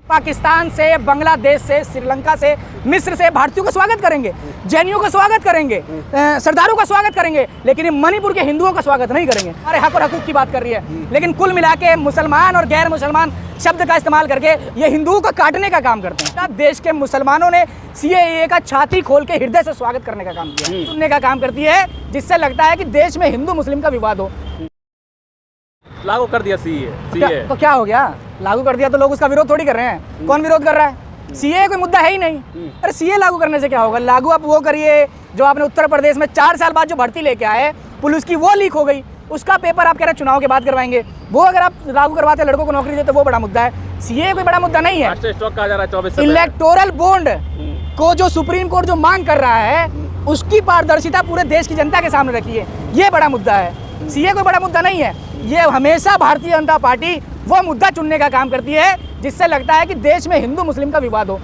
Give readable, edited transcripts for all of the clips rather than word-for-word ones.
पाकिस्तान से, बांग्लादेश से, श्रीलंका से, मिस्र से भारतीयों का स्वागत करेंगे, जैनियों का स्वागत करेंगे, सरदारों का स्वागत करेंगे, लेकिन ये मणिपुर के हिंदुओं का स्वागत नहीं करेंगे। अरे हक और हकूक की बात कर रही है, लेकिन कुल मिला के मुसलमान और गैर मुसलमान शब्द का इस्तेमाल करके ये हिंदुओं को काटने का काम करते हैं। देश के मुसलमानों ने सीएए का छाती खोल के हृदय से स्वागत करने का काम किया, सुनने का काम करती है, जिससे लगता है कि देश में हिंदू मुस्लिम का विवाद हो। लागू कर दिया सीए तो क्या हो गया? लागू कर दिया तो लोग उसका विरोध थोड़ी कर रहे हैं। कौन विरोध कर रहा है? सीए कोई मुद्दा है ही नहीं। अरे सीए लागू करने से क्या होगा? लागू आप वो करिए जो आपने उत्तर प्रदेश में 4 साल बाद जो भर्ती लेके आए, पुलिस की वो लीक हो गई, उसका पेपर आप कह रहे चुनाव के बाद करवाएंगे, वो अगर आप लागू करवाते लड़कों को नौकरी देते वो बड़ा मुद्दा है। सीए कोई बड़ा मुद्दा नहीं है। इलेक्टोरल बॉन्ड को जो सुप्रीम कोर्ट जो मांग कर रहा है उसकी पारदर्शिता पूरे देश की जनता के सामने रखी है, ये बड़ा मुद्दा है। सीए कोई बड़ा मुद्दा नहीं है। ये हमेशा भारतीय जनता पार्टी वो मुद्दा चुनने का काम करती है जिससे लगता है कि देश में हिंदू मुस्लिम का विवाद हो।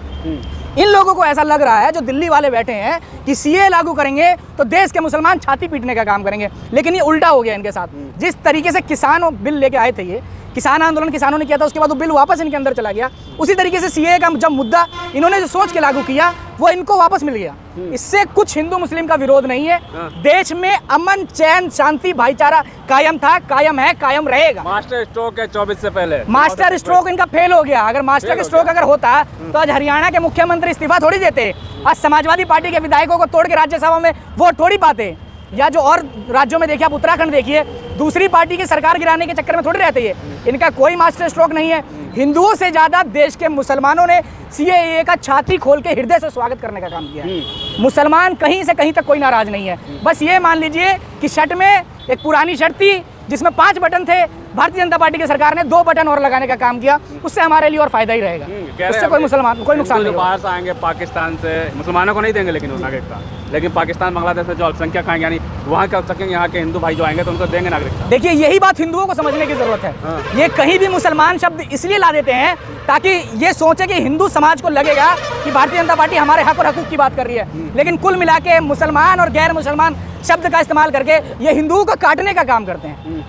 इन लोगों को ऐसा लग रहा है जो दिल्ली वाले बैठे हैं कि सीए लागू करेंगे तो देश के मुसलमान छाती पीटने का काम करेंगे, लेकिन ये उल्टा हो गया इनके साथ। जिस तरीके से किसान बिल लेके आए थे, ये किसान आंदोलन किसानों ने किया था, उसके बाद वो बिल वापस इनके अंदर चला गया। उसी तरीके से सीए का जब मुद्दा इन्होंने जो सोच के लागू किया वो इनको वापस मिल गया। इससे कुछ हिंदू मुस्लिम का विरोध नहीं है। देश में अमन, चैन, शांति, भाईचारा कायम था, कायम है, कायम रहेगा। मास्टर स्ट्रोक है 24 से पहले। मास्टर स्ट्रोक इनका फेल हो गया। अगर मास्टर स्ट्रोक अगर होता तो आज हरियाणा के मुख्यमंत्री इस्तीफा थोड़ी देते, आज समाजवादी पार्टी के विधायकों को तोड़ के राज्यसभा में वोट थोड़ी पाते, या जो और राज्यों में देखिए, आप उत्तराखंड देखिए, दूसरी पार्टी की सरकार गिराने के चक्कर में थोड़ी रहते हैं। इनका कोई मास्टर स्ट्रोक नहीं है। हिंदुओं से ज़्यादा देश के मुसलमानों ने सीएए का छाती खोल के हृदय से स्वागत करने का काम किया है। मुसलमान कहीं से कहीं तक कोई नाराज नहीं है। बस ये मान लीजिए कि शर्ट में एक पुरानी शर्ट थी जिसमें 5 बटन थे, भारतीय जनता पार्टी की सरकार ने 2 बटन और लगाने का काम किया, उससे हमारे लिए और फायदा ही रहेगा। उससे कोई मुसलमान कोई नुकसान नहीं। बाहर से आएंगे पाकिस्तान से, मुसलमानों को नहीं देंगे लेकिन नागरिकता, लेकिन पाकिस्तान बांग्लादेश में जो अल्पसंख्यक आएंगे, यानी वहाँ के अल्पसंख्यक यहाँ के हिंदू भाई जो आएंगे तो उनको देंगे नागरिकता। देखिए यही बात हिंदुओं को समझने की जरूरत है। ये कहीं भी मुसलमान शब्द इसलिए ला देते हैं ताकि ये सोचे कि हिंदू समाज को लगेगा कि भारतीय जनता पार्टी हमारे हक और हकूक की बात कर रही है, लेकिन कुल मिला के मुसलमान और गैर मुसलमान शब्द का इस्तेमाल करके ये हिंदुओं को काटने का काम करते हैं।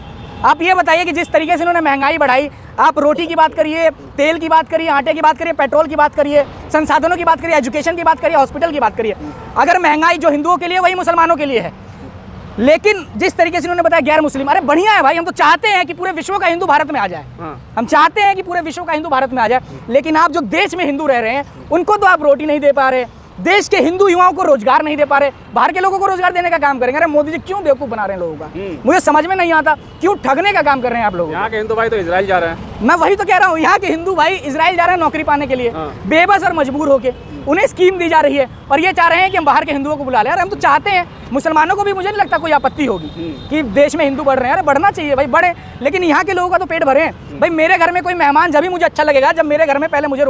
आप ये बताइए कि जिस तरीके से इन्होंने महंगाई बढ़ाई, आप रोटी की बात करिए, तेल की बात करिए, आटे की बात करिए, पेट्रोल की बात करिए, संसाधनों की बात करिए, एजुकेशन की बात करिए, हॉस्पिटल की बात करिए। अगर महंगाई जो हिंदुओं के लिए वही मुसलमानों के लिए है, लेकिन जिस तरीके से इन्होंने बताया गैर मुस्लिम, अरे बढ़िया है भाई, हम तो चाहते हैं कि पूरे विश्व का हिंदू भारत में आ जाए। हम चाहते हैं कि पूरे विश्व का हिंदू भारत में आ जाए, लेकिन आप जो देश में हिंदू रह रहे हैं उनको तो आप रोटी नहीं दे पा रहे, देश के हिंदू युवाओं को रोजगार नहीं दे पा रहे, बाहर के लोगों को रोजगार देने का काम करेंगे। अरे मोदी जी क्यों बेवकूफ बना रहे हैं लोगों का? मुझे समझ में नहीं आता क्यों ठगने का काम कर रहे हैं आप लोग। यहाँ के हिंदू भाई तो इजराइल जा रहे हैं। मैं वही तो कह रहा हूँ, यहाँ के हिंदू भाई इजराइल जा रहे हैं नौकरी पाने के लिए, बेबस और मजबूर होके। उन्हें स्कीम दी जा रही है और ये चाह रहे हैं कि हम बाहर के हिंदुओं को बुला लें। अरे हम तो चाहते हैं, मुसलमानों को भी मुझे नहीं लगता कोई आपत्ति होगी कि देश में हिंदू बढ़ रहे हैं। अरे बढ़ना चाहिए भाई, बढ़े, लेकिन यहाँ के लोगों का तो पेट भरे। भाई मेरे घर में कोई मेहमान जब भी मुझे अच्छा लगेगा जब मेरे घर में पहले मुझे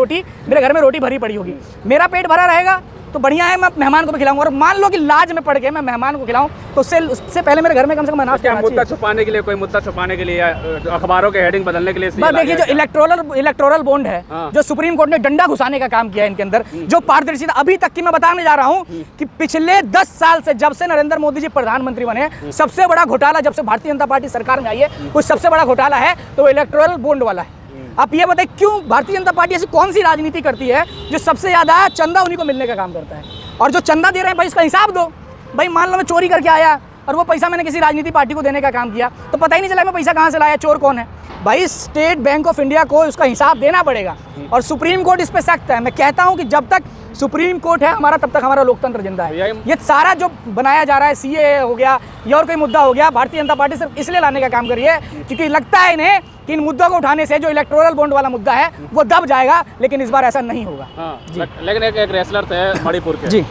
मेरे घर में रोटी भरी पड़ी होगी, मेरा पेट भरा रहेगा तो बढ़िया है, मैं मेहमान को भी खिलाऊंगा। और मान लो कि लाज में पड़ के मैं मेहमान को खिलाऊं तो उससे पहले मेरे घर में कम से कम अनाज क्या मुद्दा छुपाने के लिए, कोई मुद्दा छुपाने के लिए, अखबारों के हेडिंग बदलने के लिए? देखिए जो इलेक्टोरल बॉन्ड है, जो सुप्रीम कोर्ट ने डंडा घुसाने का काम किया है इनके अंदर, जो पारदर्शिता अभी तक की मैं बताने जा रहा हूँ कि पिछले 10 साल से जब से नरेंद्र मोदी जी प्रधानमंत्री बने, सबसे बड़ा घोटाला जब से भारतीय जनता पार्टी सरकार में आई है, कुछ सबसे बड़ा घोटाला है तो इलेक्टोरल बॉन्ड वाला है। आप ये बताइए क्यों भारतीय जनता पार्टी ऐसी कौन सी राजनीति करती है जो सबसे ज्यादा चंदा उन्हीं को मिलने का काम करता है? और जो चंदा दे रहे हैं भाई इसका हिसाब दो। भाई मान लो मैं चोरी करके आया और वो पैसा मैंने किसी राजनीतिक पार्टी को देने का काम किया तो पता ही नहीं चला मैं पैसा कहाँ से लाया, चोर कौन है। भाई स्टेट बैंक ऑफ इंडिया को उसका हिसाब देना पड़ेगा और सुप्रीम कोर्ट इस पर सख्त है। मैं कहता हूँ कि जब तक सुप्रीम कोर्ट है हमारा तब तक हमारा लोकतंत्र जिंदा है। ये सारा जो बनाया जा रहा है, सीए हो गया या और कोई मुद्दा हो गया, भारतीय जनता पार्टी सिर्फ इसलिए लाने का काम कर रही है क्योंकि लगता है इन्हें कि इन मुद्दों को उठाने से जो इलेक्टोरल बॉन्ड वाला मुद्दा है वो दब जाएगा, लेकिन इस बार ऐसा नहीं होगा। लेकिन एक रेसलर थे मणिपुर के, जी,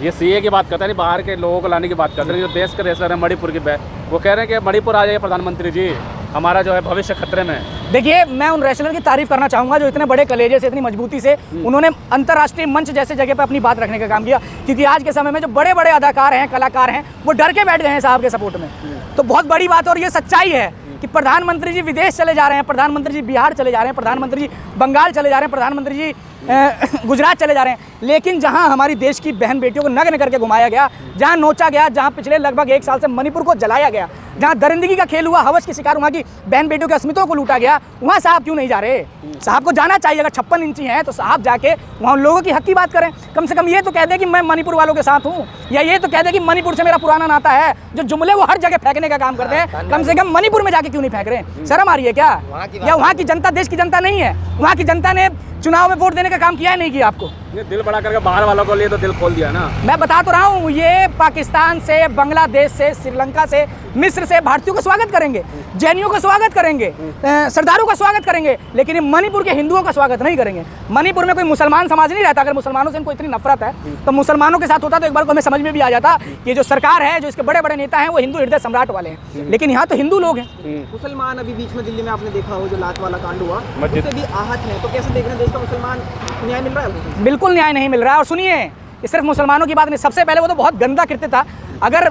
ये सीए की बात करते हैं, बाहर के लोगों को लाने की बात करते हैं। जो देश के रेसलर है मणिपुर की, वो कह रहे हैं कि मणिपुर आ जाइए प्रधानमंत्री जी, हमारा जो है भविष्य खतरे में। देखिए मैं उन रेसलर की तारीफ करना चाहूँगा जो इतने बड़े कलेजे से, इतनी मजबूती से उन्होंने अंतर्राष्ट्रीय मंच जैसे जगह पे अपनी बात रखने का काम किया, क्योंकि आज के समय में जो बड़े बड़े अदाकार हैं, कलाकार हैं, वो डर के बैठ गए हैं साहब के सपोर्ट में। तो बहुत बड़ी बात और ये सच्चाई है कि प्रधानमंत्री जी विदेश चले जा रहे हैं, प्रधानमंत्री जी बिहार चले जा रहे हैं, प्रधानमंत्री जी बंगाल चले जा रहे हैं, प्रधानमंत्री जी गुजरात चले जा रहे हैं। लेकिन जहां हमारी देश की बहन बेटियों को नग्न करके घुमाया गया, जहां नोचा गया, जहां पिछले लगभग 1 साल से मणिपुर को जलाया गया, जहां दरिंदगी का खेल हुआ, हवस के शिकार वहां की बहन बेटियों के अस्मिताओं को लूटा गया, वहां साहब क्यों नहीं जा रहे? साहब को जाना चाहिए। अगर 56 इंची हैं तो साहब जाके वहाँ लोगों की हक की बात करें। कम से कम ये तो कह दे कि मैं मणिपुर वालों के साथ हूँ, या ये तो कह दे कि मणिपुर से मेरा पुराना नाता है। जो जुमले वो हर जगह फेंकने का काम करते हैं, कम से कम मणिपुर में जाके क्यों नहीं फेंक रहे? शर्म आ रही है क्या? या वहाँ की जनता देश की जनता नहीं है? वहाँ की जनता ने चुनाव में वोट देने का काम किया है, नहीं किया? आपको ये दिल बड़ा करके बाहर वालों को लिए तो दिल खोल दिया ना। मैं बता तो रहा हूँ, ये पाकिस्तान से, बांग्लादेश से, श्रीलंका से, मिस्र से भारतीयों का स्वागत करेंगे, जैनियों का स्वागत करेंगे, सरदारों का स्वागत करेंगे, लेकिन ये मणिपुर के हिंदुओं का स्वागत नहीं करेंगे। मणिपुर में कोई मुसलमान समाज नहीं रहता। अगर मुसलमानों से इनको इतनी नफरत है तो मुसलमानों के साथ होता तो एक बार को हमें समझ में भी आ जाता कि जो सरकार है, जो इसके बड़े बड़े नेता हैं, वो हिंदू हृदय सम्राट वाले हैं। लेकिन यहाँ तो हिंदू लोग हैं। मुसलमान अभी बीच में दिल्ली में आपने देखा हो, जो लात वाला कांड हुआ, उससे भी आहत हैं। तो कैसे देख रहे हैं देश का मुसलमान, न्याय मिल रहा है? बिल्कुल न्याय नहीं मिल रहा है। और सुनिए, ये सिर्फ मुसलमानों की बात नहीं, सबसे पहले वो तो बहुत गंदा कृत्य था। अगर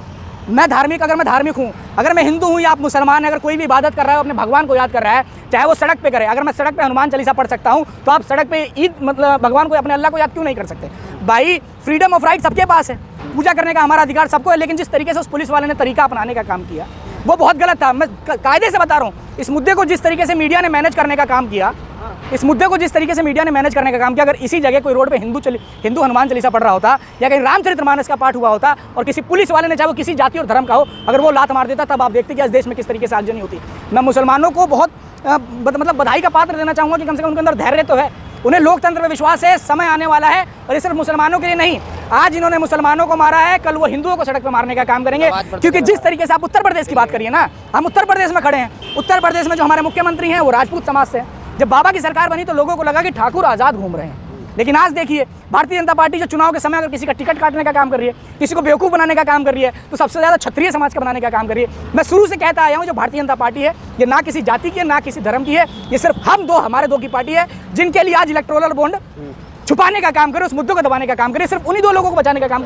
मैं धार्मिक हूँ, अगर मैं हिंदू हूँ या आप मुसलमान हैं, अगर कोई भी इबादत कर रहा है, अपने भगवान को याद कर रहा है, चाहे वो सड़क पे करे। अगर मैं सड़क पे हनुमान चालीसा पढ़ सकता हूँ, तो आप सड़क पे ईद मतलब भगवान को, अपने अल्लाह को याद क्यों नहीं कर सकते? भाई, फ्रीडम ऑफ राइट सबके पास है, पूजा करने का हमारा अधिकार सबको है। लेकिन जिस तरीके से उस पुलिस वाले ने तरीका अपनाने का काम किया, वो बहुत गलत था। मैं कायदे से बता रहा हूँ, इस मुद्दे को जिस तरीके से मीडिया ने मैनेज करने का काम किया, अगर इसी जगह कोई रोड पे हिंदू हनुमान चालीसा पढ़ रहा होता, या कहीं रामचरितमानस का पाठ हुआ होता, और किसी पुलिस वाले ने, चाहे वो किसी जाति और धर्म का हो, अगर वो लात मार देता, तब आप देखते कि इस देश में किस तरीके से आगजनी होती। मैं मुसलमानों को बहुत मतलब बधाई का पात्र देना चाहूँगा कि कम से कम उनके अंदर धैर्य तो है, उन्हें लोकतंत्र में विश्वास है। समय आने वाला है, और ये सिर्फ मुसलमानों के लिए नहीं। आज इन्होंने मुसलमानों को मारा है, कल वो हिंदुओं को सड़क पर मारने का काम करेंगे। क्योंकि जिस तरीके से आप उत्तर प्रदेश की बात करिए ना, हम उत्तर प्रदेश में खड़े हैं। उत्तर प्रदेश में जो हमारे मुख्यमंत्री हैं, वो राजपूत समाज से हैं। जब बाबा की सरकार बनी तो लोगों को लगा कि ठाकुर आज़ाद घूम रहे हैं। लेकिन आज देखिए, भारतीय जनता पार्टी जो चुनाव के समय अगर किसी का टिकट काटने का काम कर रही है, किसी को बेवकूफ़ बनाने का काम कर रही है, तो सबसे ज़्यादा क्षत्रिय समाज का बनाने का काम कर रही है। मैं शुरू से कहता आया हूँ, जो भारतीय जनता पार्टी है, ये ना किसी जाति की है, ना किसी धर्म की है। ये सिर्फ हमारे दो की पार्टी है, जिनके लिए आज इलेक्टोरल बॉन्ड छुपाने का काम करे, उस मुद्दों को दबाने का काम करे, सिर्फ उन्हीं 2 लोगों को बचाने का काम